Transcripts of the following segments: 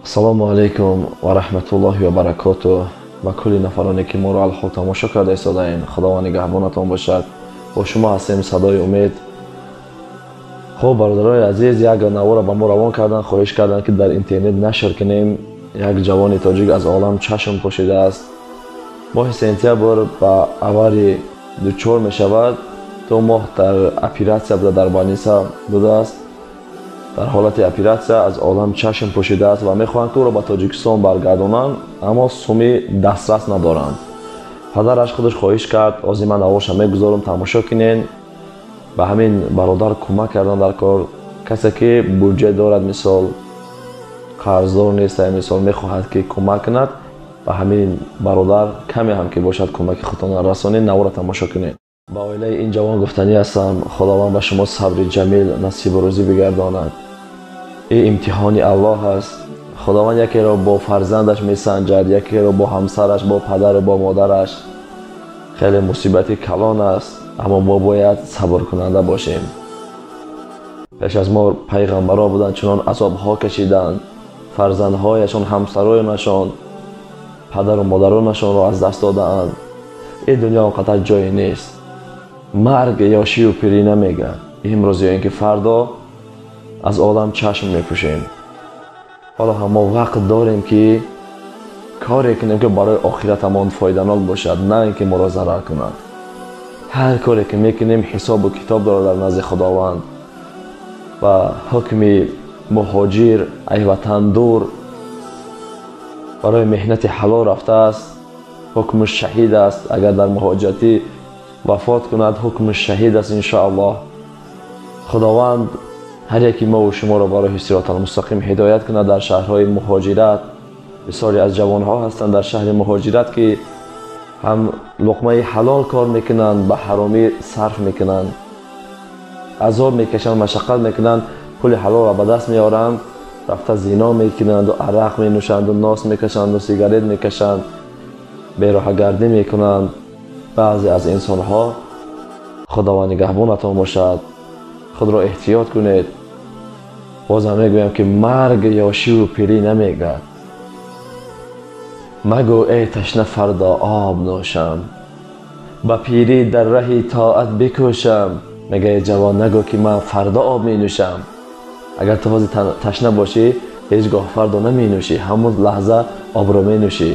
Ассалому алейкум ва рахматуллоҳи ва баракатуҳ. Ба кулли нафароне ки моро алхо тамошо карда истодаем, худованд нигаҳбонатон бошад. Бо шумо ҳастем садои умед. хуб бародарои азиз, як навора ба мо равон кардан, хоҳиш кардан ки дар интернет нашр кунем. Як ҷавони тоҷик аз олам чашм пошидааст. моҳи сентябр ба авари дучор мешавад. то моҳ дар оператсия буда, дар больница будааст. дар ҳолати оператсия аз олам чашм пӯшидааст ва мехоҳанд ки ӯро ба Тоҷикистон баргардонанд, аммо суми дастрас надоранд. падараш худаш хоҳиш кард, озӣ ман навоша мегузорам тамошо кунен. ба ҳамин бародар кӯмак кардан дар кор. касе ки буҷа дорад, мисол қарздор нест, мисол мехоҳад ки кӯмак кунад, ба ҳамин бародар каме ҳам ки бошад кӯмаки худтонро расонед, навора тамошо кунед. ба оилаи ин ҷавон гуфтанӣ ҳастам, худованд ба шумо сабри ҷамил насибу рӯзӣ бигардонад. ин имтиҳони Аллоҳ аст. худованд якеро бо фарзандаш месанҷад, якеро бо ҳамсараш, бо падару бо модараш. хеле мусибати калон аст, аммо мо бояд сабркунанда бошем. пеш аз мо пайғамбарон буданд, чунон азобҳо кашиданд. фарзандҳояшон, ҳамсароянашон, падару модаронашонро аз даст додаанд. ин дунё он қадар ҷое нест. марг ё шиву пирӣ намегӯяд. имрӯз ё ин ки фардо аз олам чашм мепӯшем. ҳоло ҳам мо вақт дорем ки коре кунем ки барои охиратамон фоиданок бошад, на ин ки моро зарар кунад. ҳар коре ки мекунем ҳисобу китоб дорад дар назди худованд. ва ҳукми муҳоҷир ай ватандур барои меҳнати ҳалол рафтааст. ҳукму шаҳид аст. агар дар муҳоҷиратӣ вафот кунад, ҳукму шаҳид аст иншоаллоҳ. худованд ҳар яки мову шуморо барои сироталмустақим ҳидоят кунад. дар шаҳрҳои муҳоҷират бисёре аз ҷавонҳо ҳастанд дар шаҳри муҳоҷират ки ҳам луқмаи ҳалол кор мекунанд, ба ҳаромӣ сарф мекунанд, азоб мекашанд, машаққат мекунанд, пули ҳалолро ба даст меоранд, рафта зино мекунанд, арақ менӯшанд, нос мекашанд, сигарет мекашанд, бероҳагардӣ мекунанд. баъзе аз инсонҳо, худованд нигаҳбонатон бошад, худро эҳтиёт кунед. бозам мегӯям ки марг ё шиву пирӣ намегӯяд. магӯ эй ташна фардо об нӯшам, ба пирӣ дар раҳи тоат бикӯшам. мега эй ҷавон нагӯ ки ман фардо об менӯшам. агар ту ҳозир ташна бошӣ, ҳеҷ гоҳ фардо наменӯшӣ, ҳамон лаҳза обро менӯшӣ.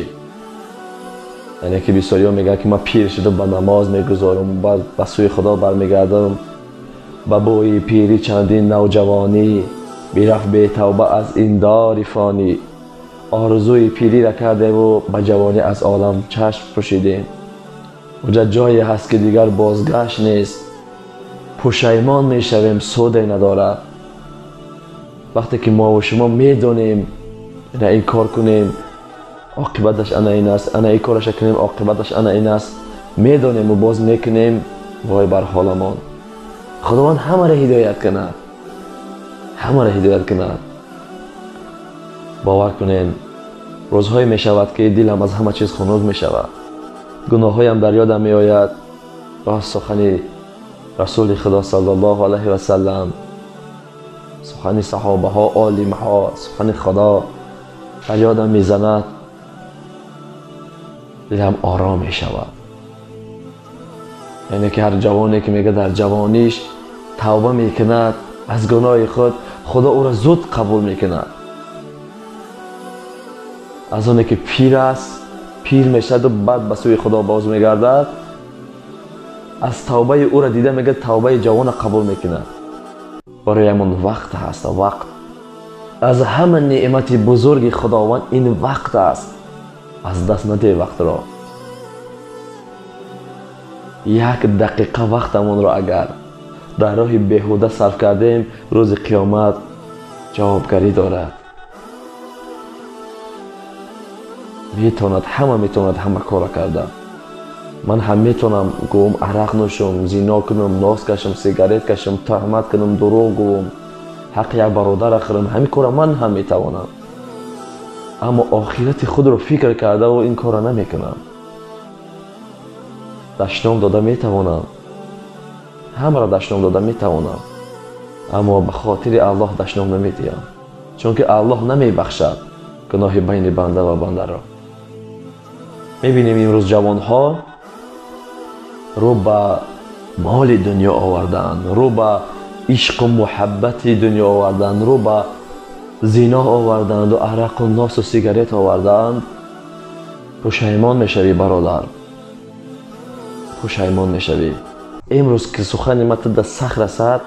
яъне ки бисёриҳо мегӯянд ки ман пир шуда ба намоз мегузорам, баъд ба сӯи худо бармегардам. ба бӯи пирӣ чандин навҷавонӣ, бирафт бетавба аз ин дори фонӣ. орзуи пириро кардему ба ҷавонӣ аз олам чашм пӯшидем. уҷа ҷое ҳаст ки дигар бозгашт нест. пушаймон мешавем, суде надорад. вақте ки мову шумо медонем ина ин кор кунем, оқибаташ ана ин аст, ана ин кораша кунем, оқибаташ ана ин аст, медонему боз мекунем, вой бар ҳоламон. худованд ҳамаро ҳидоят кунад. ҳамаро ҳидоят кунад. бовар кунен, рӯзҳое мешавад ки дилам аз ҳама чиз хунук мешавад. гуноҳҳоям дар ёдам меояд. рост сухани расули худо саллаллоҳу алайҳи васаллам, сухани саҳобаҳо, олимҳо, сухани худо дар ёдам мезанад. дилам ором мешавад. яъне ки ҳар ҷавоне ки мега дар ҷавониш тавба мекунад аз гуноҳи худ, худо ӯро зуд қабул мекунад. аз оне ки пир аст, пир мешавад ва баъд ба сӯи худо боз мегардад, аз тавбаи ӯро дида мегӯяд тавбаи ҷавона қабул мекунад. барои ҳамон вақт ҳаст. вақт аз ҳама неъмати бузурги худованд ин вақт аст. аз даст надеҳ вақтро. як дақиқа вақтамонро агар дар роҳи беҳуда сарф кардем, рӯзи қиёмат ҷавобгарӣ дорад. метавонад ҳама кора карда. ман ҳам метавонам гӯм арақ нӯшам, зино кунам, нос кашам, сигарет кашам, туҳмат кунам, дурӯғ гӯм, ҳаққи як бародар ахирам. ҳамин кора ман ҳам метавонам. аммо охирати худро фикр кардаву ин кора намекунам. дашном дода метавонам. ҳамаро дашном дода метавонам. аммо ба хотири Аллоҳ дашном намедиҳам. чунки Аллоҳ намебахшад. گناه بین بنده و بنده را. میبینیم امروز جوانها رو به مال دنیا آوردن، رو به عشق و محبت دنیا آوردن، رو به زنا آوردند و عرق و ناس و سیگارت آوردند. پشیمان میشوی برادر، پشیمان میشوی. امروز که سخن ما در سخت رسد،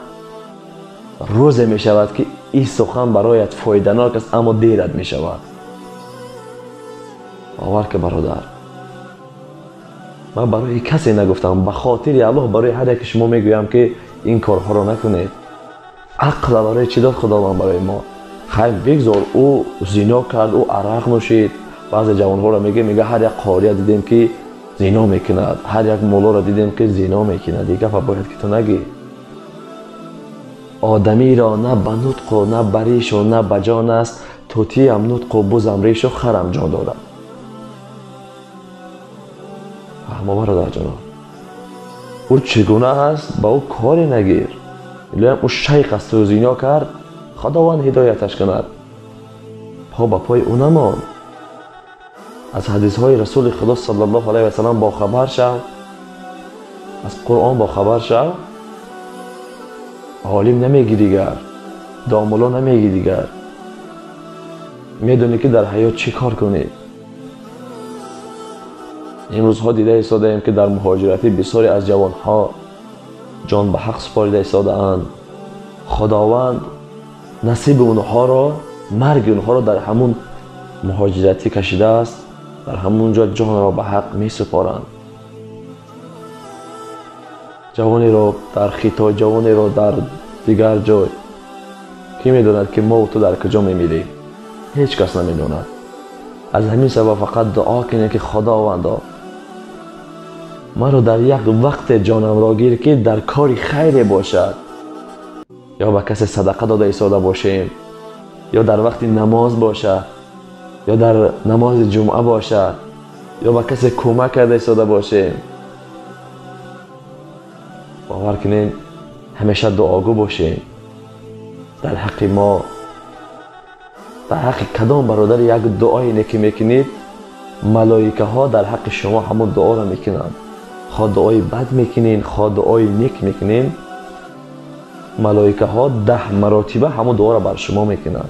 روز میشود که این سخن برایت فایده‌ناک است اما دیرت میشود. باور که برادر، من برای کسی نگفتم، به خاطر الله برای هر یک شما میگویم که این کارها رو نکنید. عقل برای چی داد خداوند برای ما؟ خیر بگذار او زنا کرد، او عرق نوشید. بعضی جوانها رو میگه هر یک قاری دیدیم که زنا میکند، هر یک مولا رو دیدیم که زنا میکند. دیگه باید که تو نگی. آدمی را نه به نطق و نه به ریش و نه به جان است، طوطی هم نطق و بز هم ریش و خر هم جان دارد. اما برادر جان، او چگونه است با او کاری نگیر. الان او شیخ است و زنا کرد، خداوند هدایتش کند. پا به پای او نمان. از حدیث های رسول خدا صلی الله علیه و سلم با خبر شو، از قرآن با خبر شو. عالم نمیگی دیگر، دامولا نمیگی دیگر، میدونی که در حیات چی کار کنی. این روزها دیده ایستاده ایم که در مهاجرتی بسیاری از جوانها جان به حق سپاریده ایستاده اند. خداوند نصیب اونها را، مرگ اونها را در همون مهاجرتی کشیده است. در همونجا جان را به حق می سپارند. جوانی را در خیتا، جوانی را در دیگر جای. کی میداند که ما و تو در کجا میمیریم؟ هیچ کس نمیداند. از همین سبب فقط دعا کنید که خداوندا مرا در یک وقت جانم را گیر که در کاری خیری باشد، یا به کسی صدقه داده ایستاده باشیم، یا در وقت نماز باشد، یا در نماز جمعه باشد، یا به کسی کمک کرده ایستاده باشیم. باور کنین همیشه دعاگو باشیم. در حق ما، در حق کدام برادر یک دعایی نیکی میکنید، ملائکه ها در حق شما همون دعا را میکنند. خواه دعای بد میکنین، خواه دعای نیک میکنین، ملائکه ها 10 مراتبه همون دعا را بر شما میکنند.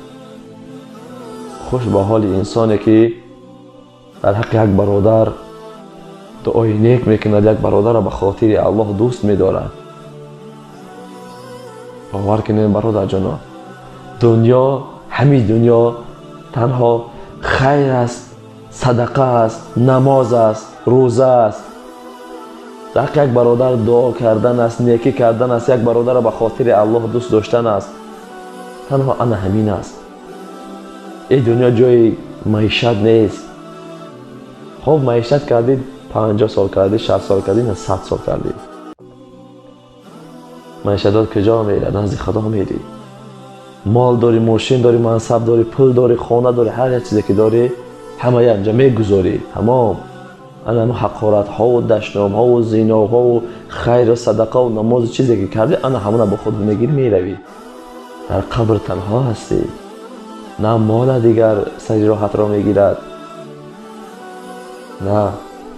خوش به حال انسانی که در حق یک برادر دعای نیک میکند، یک برادر را به خاطر الله دوست میدارد. باور کنید برادر جانا، دنیا، همین دنیا تنها خیر است، صدقه است، نماز است، روزه است. در یک برادر دعا کردن است، نیکی کردن است، یک برادر را به خاطر الله دوست داشتن است. تنها آن همین است. این دنیا جای معیشت نیست. خب معیشت کردید، 50 سال کردید، 60 سال کردید، نه 100 سال کردید. معیشتات کجا میره؟ نزد خدا میری. مال داری، ماشین داری، منصب داری، پول داری، خانه داری، هر چیزی که داری همه اینجا میگذاری. تمام انا حقارت ها و دشنام ها و زنا ها و خیر و صدقه و نماز چیزی که کردی انا همون با خود میگیری میروی. در قبر تنها هستی. نه مال دیگر سری راحت را میگیرد، نه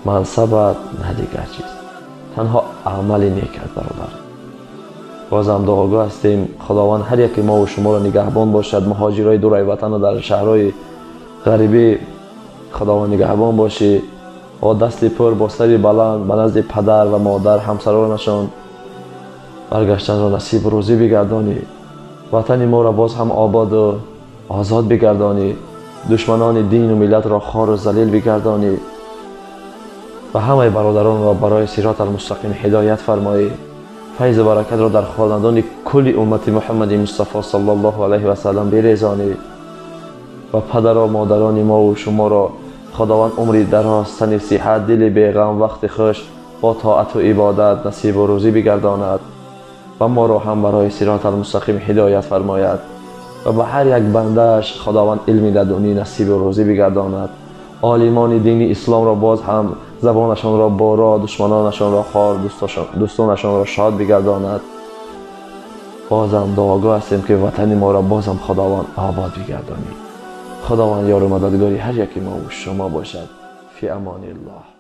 منصبت، نه دیگر چیز. تنها عملی نیک است برادر. بازم دعاگو هستیم خداوند هر یک ما و شما را نگهبان باشد. مهاجرای دور وطن و در شهرهای غریبی خداوند نگهبان باشی. با دست پر، با سری بلند به نزد پدر و مادر، همسرانشان برگشتن را نصیب روزی بگردانی. وطن ما را باز هم آباد و آزاد بگردانی. دشمنان دین و ملت را خوار و ذلیل بگردانی و همه برادران را برای صراط المستقیم هدایت فرمایی. فیض و برکت را در خاندان کل امت محمد مصطفی صلی الله علیه و سلم بریزانی و پدر و مادران ما و شما را خداوند عمری دراز، تن صحت، دل بیغم، وقت خوش با طاعت و عبادت نصیب و روزی بگرداند و ما را هم برای صراط المستقیم هدایت فرماید و به هر یک بندهش خداوند علم لدنی نصیب و روزی بگرداند. عالمان دین اسلام را باز هم زبانشان را بارا، دشمنانشان را خوار، دوستانشان را شاد بگرداند. بازم دعاگو هستیم که وطن ما را بازم خداوند آباد بگردانی. خداوند یار و مددگاری هر یکی ما و شما باشد. فی امان الله.